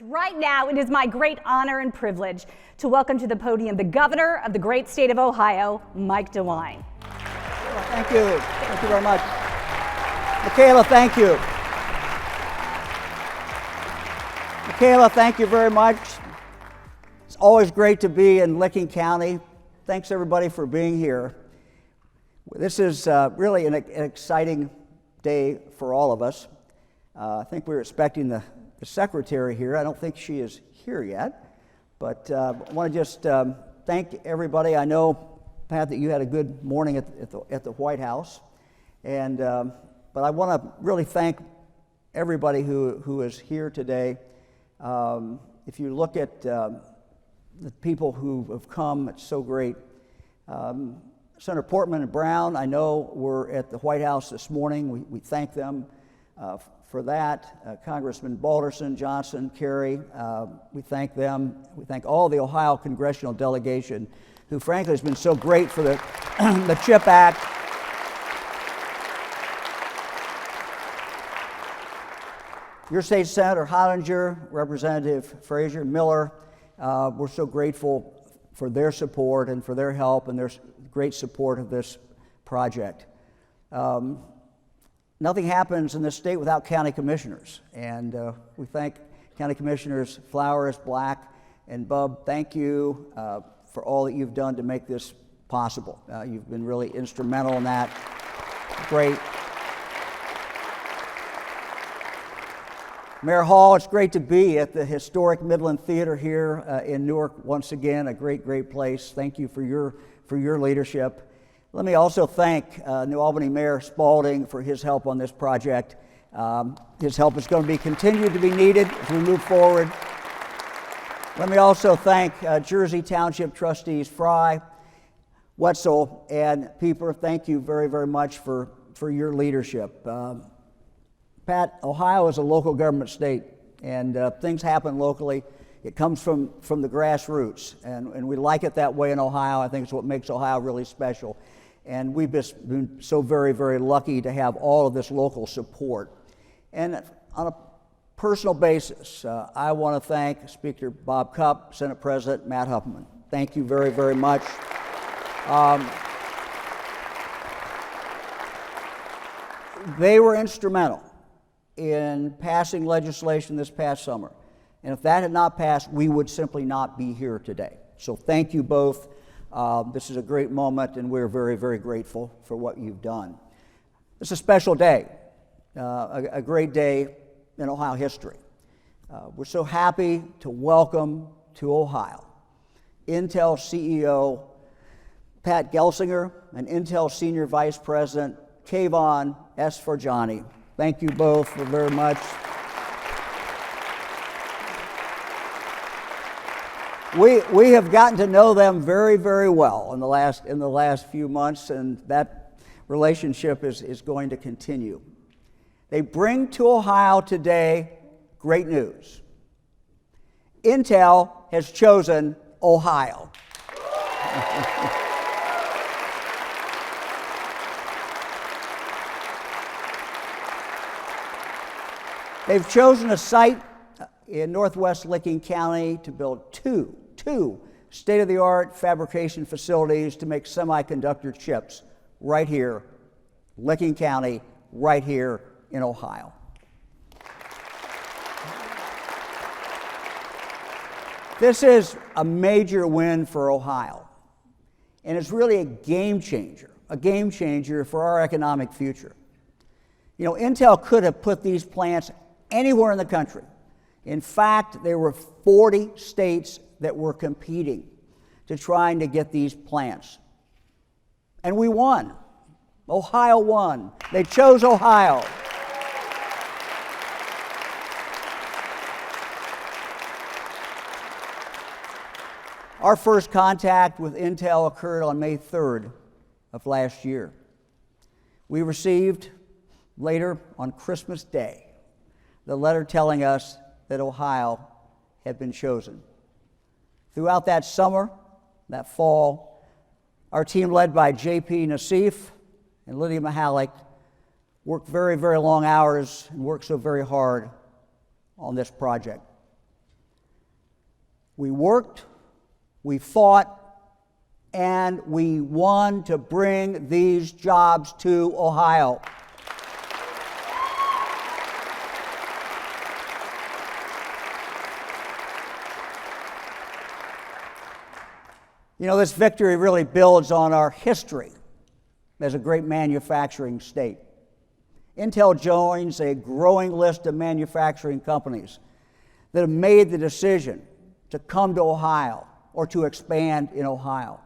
Right now, it is my great honor and privilege to welcome to the podium the governor of the great state of Ohio, Mike DeWine. Thank you. Thank you very much. Michaela, thank you. Michaela, thank you very much. It's always great to be in Licking County. Thanks, everybody, for being here. This is really an exciting day for all of us. I think we were expecting the secretary here. I don't think she is here yet, but I want to just thank everybody. I know, Pat, that you had a good morning at the White House, and but I want to really thank everybody who is here today. If you look at the people who have come, it's so great. Senator Portman and Brown, I know, were at the White House this morning. We thank them for that. Congressman Balderson, Johnson, Kerry, we thank them. We thank all the Ohio congressional delegation who frankly has been so great for the, the CHIP Act. Your state Senator Hollinger, Representative Frazier, Miller, we're so grateful for their support and for their help and their great support of this project. Nothing happens in this state without county commissioners, and we thank County Commissioners Flowers, Black, and Bub. Thank you for all that you've done to make this possible. You've been really instrumental in that. Great. Mayor Hall, it's great to be at the historic Midland Theater here in Newark once again. A great place. Thank you for your leadership. Let me also thank New Albany Mayor Spalding for his help on this project. His help is going to be continued to be needed as we move forward. Let me also thank Jersey Township Trustees Fry, Wetzel, and Pieper. Thank you very much for your leadership. Pat, Ohio is a local government state, and things happen locally. It comes from the grassroots, and we like it that way in Ohio. I think it's what makes Ohio really special. And we've just been so very lucky to have all of this local support. And on a personal basis, I want to thank Speaker Bob Cupp, Senate President Matt Huffman. Thank you very much. They were instrumental in passing legislation this past summer. And if that had not passed, we would simply not be here today. So thank you both. This is a great moment, and we're very grateful for what you've done. It's a special day, a great day in Ohio history. We're so happy to welcome to Ohio Intel CEO Pat Gelsinger and Intel Senior Vice President Kayvon Esfarjani. Thank you both very much. We have gotten to know them very well in the last few months, and that relationship is going to continue. They bring to Ohio today great news. Intel has chosen Ohio. They've chosen a site in northwest Licking County to build two state-of-the-art fabrication facilities to make semiconductor chips right here, Licking County, right here in Ohio. This is a major win for Ohio, and it's really a game changer for our economic future. You know, Intel could have put these plants anywhere in the country. In fact, there were 40 states that were competing to trying to get these plants. And we won. Ohio won. They chose Ohio. Our first contact with Intel occurred on May 3rd of last year. We received later on Christmas Day the letter telling us that Ohio had been chosen. Throughout that summer, that fall, our team led by J.P. Nassif and Lydia Mihalik worked very long hours and worked so very hard on this project. We worked, we fought, and we won to bring these jobs to Ohio. You know, this victory really builds on our history as a great manufacturing state. Intel joins a growing list of manufacturing companies that have made the decision to come to Ohio or to expand in Ohio.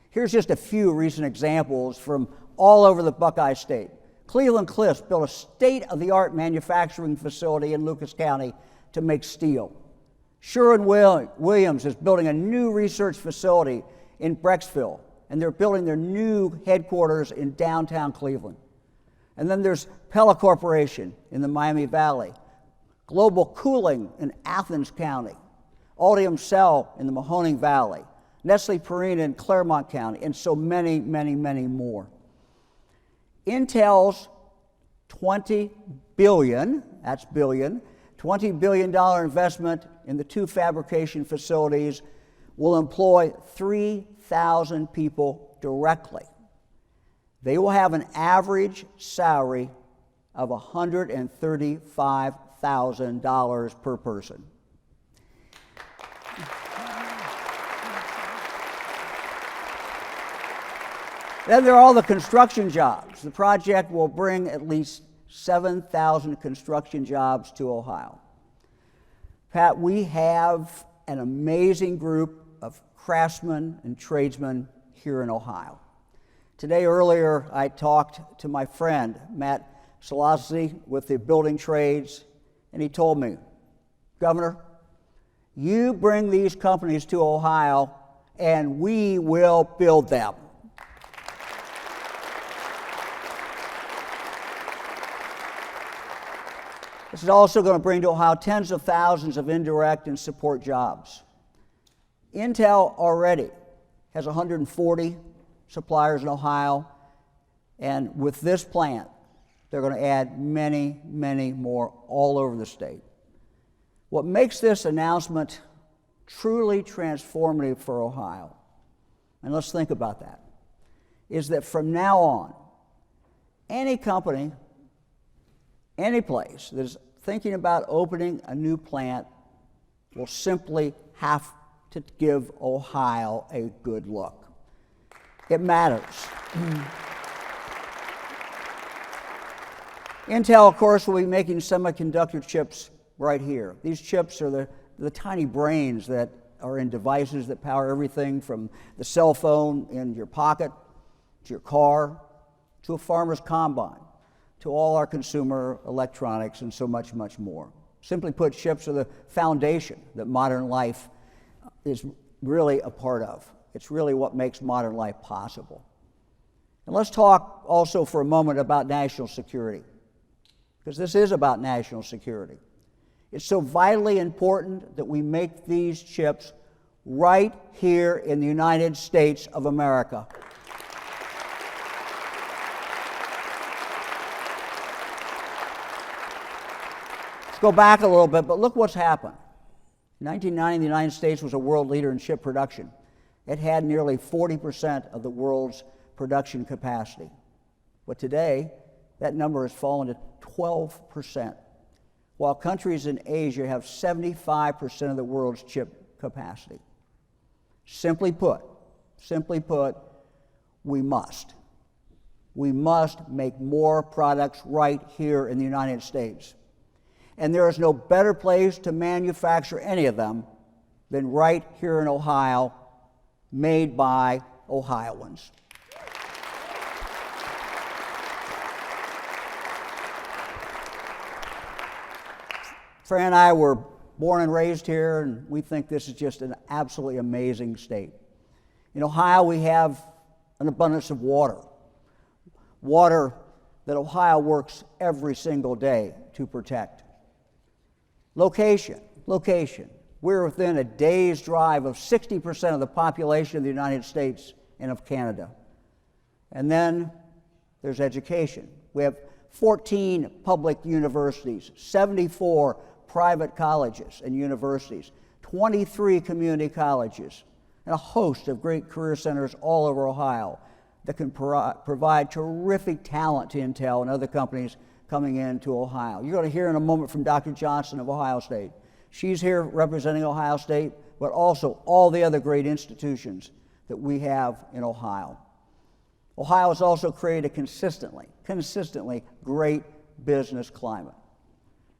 Here's just a few recent examples from all over the Buckeye State. Cleveland-Cliffs built a state-of-the-art manufacturing facility in Lucas County to make steel. Sherwin-Williams is building a new research facility in Brecksville, and they're building their new headquarters in downtown Cleveland. And then there's Pella Corporation in the Miami Valley, Global Cooling in Athens County, Altium Cell in the Mahoning Valley, Nestle Purina in Claremont County, and so many, many, many more. Intel's $20 billion investment in the two fabrication facilities will employ 3,000 people directly. They will have an average salary of $135,000 per person. Then there are all the construction jobs. The project will bring at least 7,000 construction jobs to Ohio. Pat, we have an amazing group of craftsmen and tradesmen here in Ohio. Today earlier, I talked to my friend, Matt Salazzi, with the building trades, and he told me, Governor, you bring these companies to Ohio, and we will build them. This is also going to bring to Ohio tens of thousands of indirect and support jobs. Intel already has 140 suppliers in Ohio, and with this plant, they're going to add many, many more all over the state. What makes this announcement truly transformative for Ohio, and let's think about that, is that from now on, any company, any place that is thinking about opening a new plant will simply have to give Ohio a good look. It matters. Intel, of course, will be making semiconductor chips right here. These chips are the tiny brains that are in devices that power everything from the cell phone in your pocket, to your car, to a farmer's combine, to all our consumer electronics, and so much, much more. Simply put, chips are the foundation that modern life is really a part of. It's really what makes modern life possible. And let's talk also for a moment about national security, because this is about national security. It's so vitally important that we make these chips right here in the United States of America. Let's go back a little bit, but look what's happened. In 1990, the United States was a world leader in chip production. It had nearly 40% of the world's production capacity. But today, that number has fallen to 12%, while countries in Asia have 75% of the world's chip capacity. Simply put, we must make more products right here in the United States. And there is no better place to manufacture any of them than right here in Ohio, made by Ohioans. Fran and I were born and raised here, and we think this is just an absolutely amazing state. In Ohio, we have an abundance of water that Ohio works every single day to protect. Location. We're within a day's drive of 60% of the population of the United States and of Canada. And then there's education. We have 14 public universities, 74 private colleges and universities, 23 community colleges, and a host of great career centers all over Ohio that can provide terrific talent to Intel and other companies coming into Ohio. You're going to hear in a moment from Dr. Johnson of Ohio State. She's here representing Ohio State, but also all the other great institutions that we have in Ohio. Ohio has also created a consistently great business climate.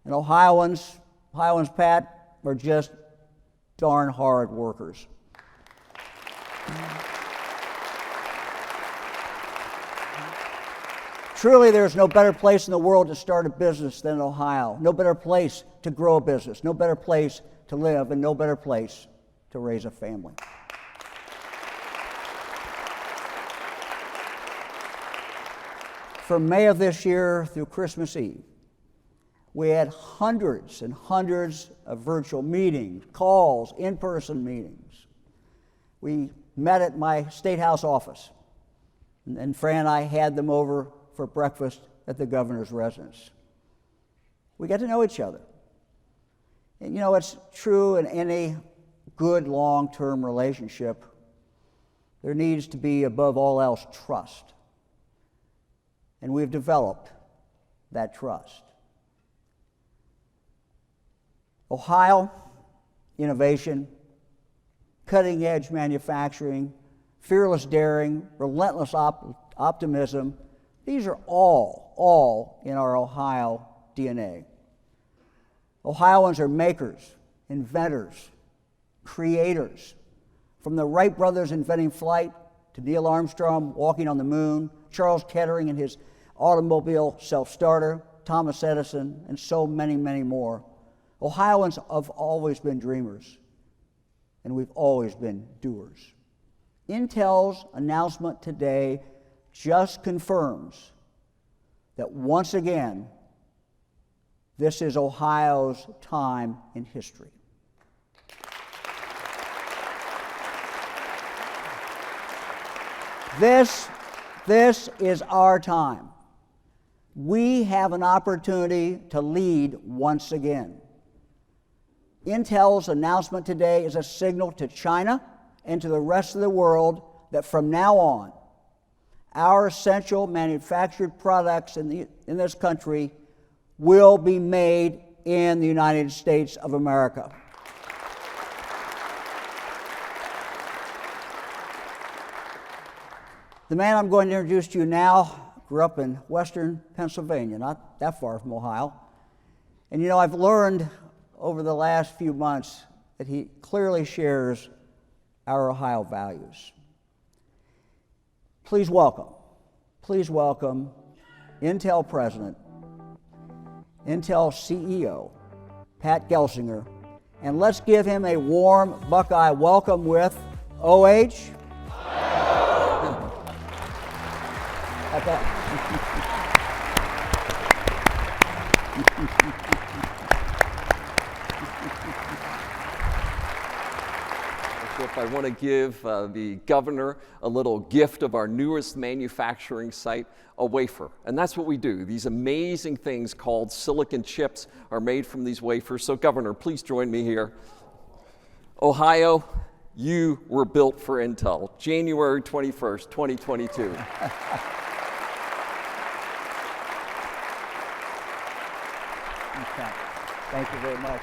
And Ohioans, Pat, are just darn hard workers. Truly, there's no better place in the world to start a business than Ohio. No better place to grow a business, no better place to live, and no better place to raise a family. From May of this year through Christmas Eve, we had hundreds and hundreds of virtual meetings, calls, in-person meetings. We met at my State House office, and Fran and I had them over for breakfast at the governor's residence. We got to know each other. And you know, it's true in any good long-term relationship, there needs to be, above all else, trust. And we've developed that trust. Ohio, innovation, cutting-edge manufacturing, fearless daring, relentless optimism, these are all in our Ohio DNA. Ohioans are makers, inventors, creators. From the Wright brothers inventing flight to Neil Armstrong walking on the moon, Charles Kettering and his automobile self-starter, Thomas Edison, and so many, many more. Ohioans have always been dreamers, and we've always been doers. Intel's announcement today just confirms that once again, this is Ohio's time in history. This is our time. We have an opportunity to lead once again. Intel's announcement today is a signal to China and to the rest of the world that from now on, our essential manufactured products in this country will be made in the United States of America. The man I'm going to introduce to you now grew up in western Pennsylvania, not that far from Ohio. And you know, I've learned over the last few months that he clearly shares our Ohio values. Please welcome Intel President, Intel CEO, Pat Gelsinger, and let's give him a warm Buckeye welcome with OH. I want to give the governor a little gift of our newest manufacturing site, a wafer. And that's what we do. These amazing things called silicon chips are made from these wafers. So Governor, please join me here. Ohio, you were built for Intel, January 21st, 2022. Thank you very much.